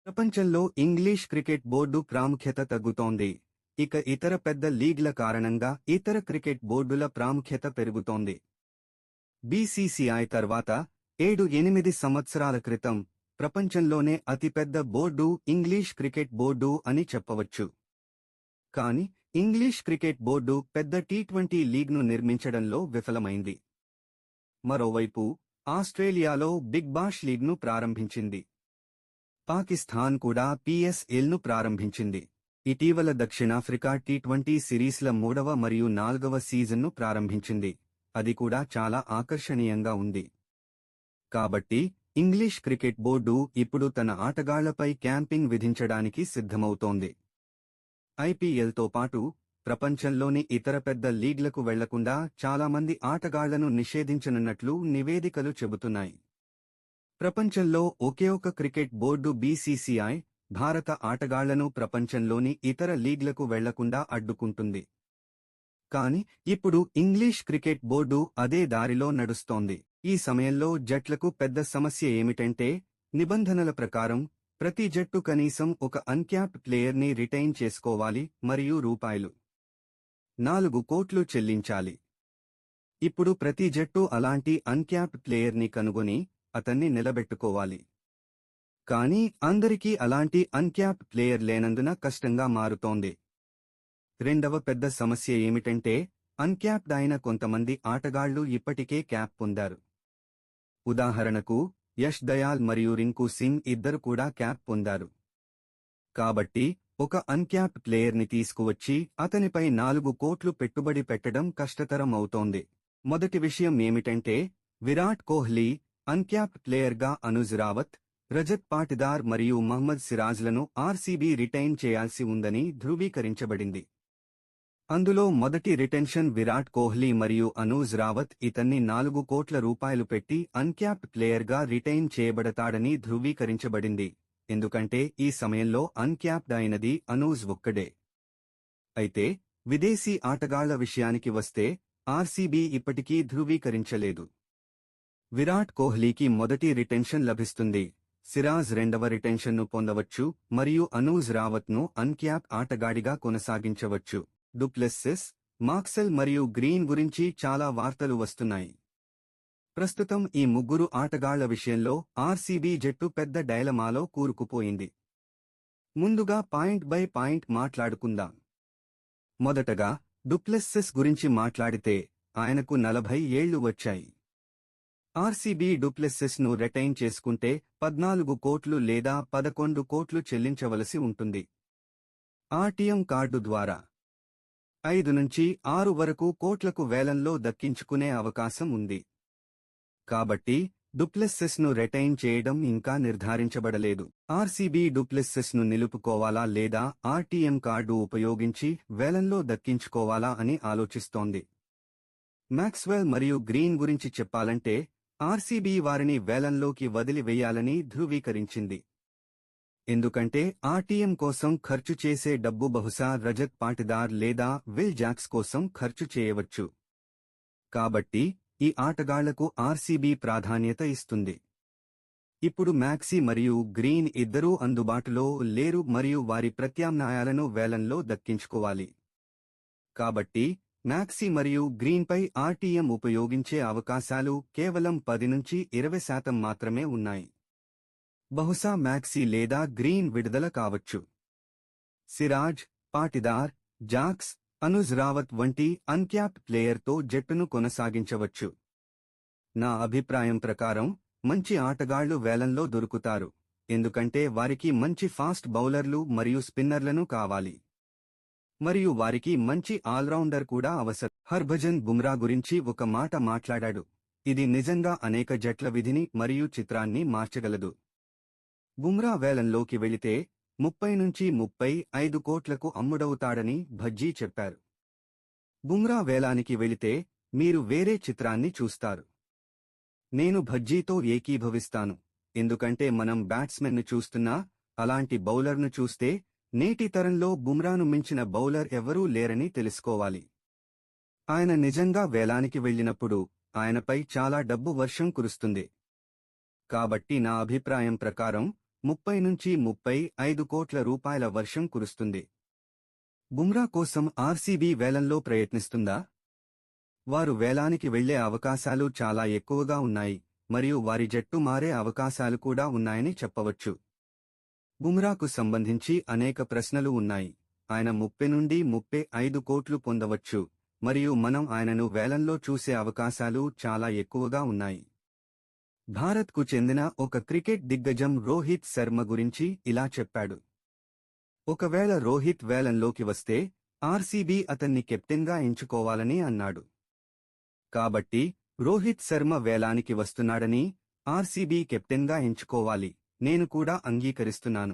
ప్రపంచంలో English cricket board ప్రాముఖ్యత తగ్గుతోంది. ఇక ఇతర పెద్ద లీగ్ల కారణంగా ఇతర క్రికెట్ బోర్డుల ప్రాముఖ్యత పెరుగుతోంది. బీసీసీఐ తర్వాత 7-8 సంవత్సరాల క్రితం ప్రపంచంలోనే అతిపెద్ద బోర్డు ఇంగ్లీష్ క్రికెట్ బోర్డు అని చెప్పవచ్చు. కాని ఇంగ్లీష్ క్రికెట్ బోర్డు పెద్ద టీ20 లీగ్ను నిర్మించడంలో విఫలమైంది. మరోవైపు ఆస్ట్రేలియాలో బిగ్ బాష్ లీగ్ను ప్రారంభించింది. పాకిస్తాన్ కూడా పీఎస్ఎల్ను ప్రారంభించింది. ఇటీవల దక్షిణాఫ్రికా టీ20 సిరీస్ల 3వ మరియు 4వ సీజన్ను ప్రారంభించింది. అది కూడా చాలా ఆకర్షణీయంగా ఉంది. కాబట్టి ఇంగ్లీష్ క్రికెట్ బోర్డు ఇప్పుడు తన ఆటగాళ్లపై క్యాంపింగ్ విధించడానికి సిద్ధమవుతోంది. ఐపీఎల్తో పాటు ప్రపంచంలోని ఇతర పెద్ద లీగ్లకు వెళ్లకుండా చాలామంది ఆటగాళ్లను నిషేధించనున్నట్లు నివేదికలు చెబుతున్నాయి. ప్రపంచంలో ఒకే ఒక క్రికెట్ బోర్డు బీసీసీఐ భారత ఆటగాళ్లను ప్రపంచంలోని ఇతర లీగ్లకు వెళ్లకుండా అడ్డుకుంటుంది. కాని ఇప్పుడు ఇంగ్లీష్ క్రికెట్ బోర్డు అదే దారిలో నడుస్తోంది. ఈ సమయంలో జట్లకు పెద్ద సమస్య ఏమిటంటే, నిబంధనల ప్రకారం ప్రతి జట్టు కనీసం ఒక అన్క్యాప్డ్ ప్లేయర్ని రిటైన్ చేసుకోవాలి మరియు ₹4 కోట్లు చెల్లించాలి. ఇప్పుడు ప్రతి జట్టు అలాంటి అన్క్యాప్డ్ ప్లేయర్ని కనుగొని అతన్ని నిలబెట్టుకోవాలి. కానీ అందరికీ అలాంటి అన్క్యాప్డ్ ప్లేయర్ లేనందున కష్టంగా మారుతోంది. రెండవ పెద్ద సమస్య ఏమిటంటే, అన్క్యాప్డ్ అయిన కొంతమంది ఆటగాళ్లు ఇప్పటికే క్యాప్ పొందారు. ఉదాహరణకు యష్ దయాల్ మరియు రింకు సింగ్ ఇద్దరు కూడా క్యాప్ పొందారు. కాబట్టి ఒక అన్క్యాప్డ్ ప్లేయర్ని తీసుకువచ్చి అతనిపై 4 కోట్లు పెట్టుబడి పెట్టడం కష్టతరం అవుతోంది. మొదటి విషయం ఏమిటంటే, విరాట్ కోహ్లీ అన్క్యాప్డ్ ప్లేయర్గా అనుజ్ రావత్, రజత్ పాటిదార్ మరియు మహ్మద్ సిరాజ్లను ఆర్సీబీ రిటైన్ చేయాల్సి ఉందని ధృవీకరించబడింది. అందులో మొదటి రిటెన్షన్ విరాట్ కోహ్లీ మరియు అనూజ్ రావత్ ఇతన్ని ₹4 కోట్ల పెట్టి అన్క్యాప్డ్ ప్లేయర్గా రిటైన్ చేయబడతాడని ధృవీకరించబడింది. ఎందుకంటే ఈ సమయంలో అన్క్యాప్డ్ అయినది అనూజ్ ఒక్కడే. అయితే విదేశీ ఆటగాళ్ల విషయానికి వస్తే ఆర్సీబీ ఇప్పటికీ ధృవీకరించలేదు. విరాట్ కోహ్లీకి మొదటి రిటెన్షన్ లభిస్తుంది, సిరాజ్ రెండవ రిటెన్షన్ను పొందవచ్చు మరియు అనూజ్ రావత్ను అన్క్యాప్ ఆటగాడిగా కొనసాగించవచ్చు. డుప్లెస్సిస్, మాక్సెల్ మరియు గ్రీన్ గురించి చాలా వార్తలు వస్తున్నాయి. ప్రస్తుతం ఈ ముగ్గురు ఆటగాళ్ల విషయంలో ఆర్సీబీ జట్టు పెద్ద డైలమాలో కూరుకుపోయింది. ముందుగా పాయింట్ బై పాయింట్ మాట్లాడుకుందాం. మొదటగా డుప్లెస్సిస్ గురించి మాట్లాడితే ఆయనకు 40 ఏళ్లు వచ్చాయి. ఆర్సీబీ డుప్లెస్సిస్ను రిటైన్ చేసుకుంటే 14 కోట్లు లేదా 11 కోట్లు చెల్లించవలసి ఉంటుంది. ఆర్టీఎం కార్డు ద్వారా 5 నుంచి 6 వరకు కోట్లకు వేలంలో దక్కించుకునే అవకాశం ఉంది. కాబట్టి డుప్లెస్సిస్ను రిటైన్ చేయడం ఇంకా నిర్ధారించబడలేదు. ఆర్సీబీ డుప్లెస్సిస్ను నిలుపుకోవాలా లేదా ఆర్టీఎం కార్డు ఉపయోగించి వేలంలో దక్కించుకోవాలా అని ఆలోచిస్తోంది. మ్యాక్స్వెల్ మరియు గ్రీన్ గురించి చెప్పాలంటే ఆర్సీబీ వారిని వేలంలోకి వదిలివేయాలని ధృవీకరించింది. ఎందుకంటే ఆర్టీఎం కోసం ఖర్చు చేసే డబ్బు బహుశా రజత్ పాటిదార్ లేదా విల్ జాక్స్ కోసం ఖర్చు చేయవచ్చు. కాబట్టి ఈ ఆటగాళ్లకు ఆర్సీబీ ప్రాధాన్యత ఇస్తుంది. ఇప్పుడు మ్యాక్సీ మరియు గ్రీన్ ఇద్దరూ అందుబాటులో లేరు మరియు వారి ప్రత్యామ్నాయాలను వేలంలో దక్కించుకోవాలి. కాబట్టి మ్యాక్సీ మరియు గ్రీన్పై ఆర్టీఎం ఉపయోగించే అవకాశాలు కేవలం 10 నుంచి 20% మాత్రమే ఉన్నాయి. బహుశా మ్యాక్సీ లేదా గ్రీన్ విడుదల కావచ్చు. సిరాజ్, పాటిదార్, జాక్స్, అనుజ్ రావత్ వంటి అన్క్యాప్డ్ ప్లేయర్తో జట్టును కొనసాగించవచ్చు. నా అభిప్రాయం ప్రకారం మంచి ఆటగాళ్లు వేలంలో దొరుకుతారు, ఎందుకంటే వారికి మంచి ఫాస్ట్ బౌలర్లు మరియు స్పిన్నర్లను కావాలి. మరియు వారికి మంచి ఆల్రౌండర్ కూడా అవసరం. హర్భజన్ బుమ్రా గురించి ఒక మాట మాట్లాడాడు, ఇది నిజంగా అనేక జట్ల విధిని మరియు చిత్రాన్ని మార్చగలదు. బుమ్రా వేలంలోకి వెళితే 30 నుంచి 35 కోట్లకు అమ్ముడవుతాడని భజ్జీ చెప్పారు. బుమ్రా వేలానికి వెళితే మీరు వేరే చిత్రాన్ని చూస్తారు. నేను భజ్జీతో ఏకీభవిస్తాను, ఎందుకంటే మనం బ్యాట్స్మెన్ను చూస్తున్నా అలాంటి బౌలర్ను చూస్తే నేటి తరంలో బుమ్రాను మించిన బౌలర్ ఎవరూ లేరని తెలుసుకోవాలి. ఆయన నిజంగా వేలానికి వెళ్లినప్పుడు ఆయనపై చాలా డబ్బు వర్షం కురుస్తుంది. కాబట్టి నా అభిప్రాయం ప్రకారం 30 నుంచి 35 కోట్ల రూపాయల వర్షం కురుస్తుంది. బుమ్రా కోసం ఆర్సీబీ వేలంలో ప్రయత్నిస్తుందా? వారు వేలానికి వెళ్లే అవకాశాలు చాలా ఎక్కువగా ఉన్నాయి మరియు వారి జట్టు మారే అవకాశాలు కూడా ఉన్నాయని చెప్పవచ్చు. బుమ్రాకు సంబంధించి అనేక ప్రశ్నలు ఉన్నాయి. ఆయన 30 నుండి 35 కోట్లు పొందవచ్చు మరియు మనం ఆయనను వేలంలో చూసే అవకాశాలు చాలా ఎక్కువగా ఉన్నాయి. భారత్కు చెందిన ఒక క్రికెట్ దిగ్గజం రోహిత్ శర్మ గురించి ఇలా చెప్పాడు. ఒకవేళ రోహిత్ వేలంలోకి వస్తే ఆర్సీబీ అతన్ని కెప్టెన్గా ఎంచుకోవాలని అన్నాడు. కాబట్టి రోహిత్ శర్మ వేలానికి వస్తున్నాడని ఆర్సీబీ కెప్టెన్గా ఎంచుకోవాలి. నేను కూడా అంగీకరిస్తున్నాను.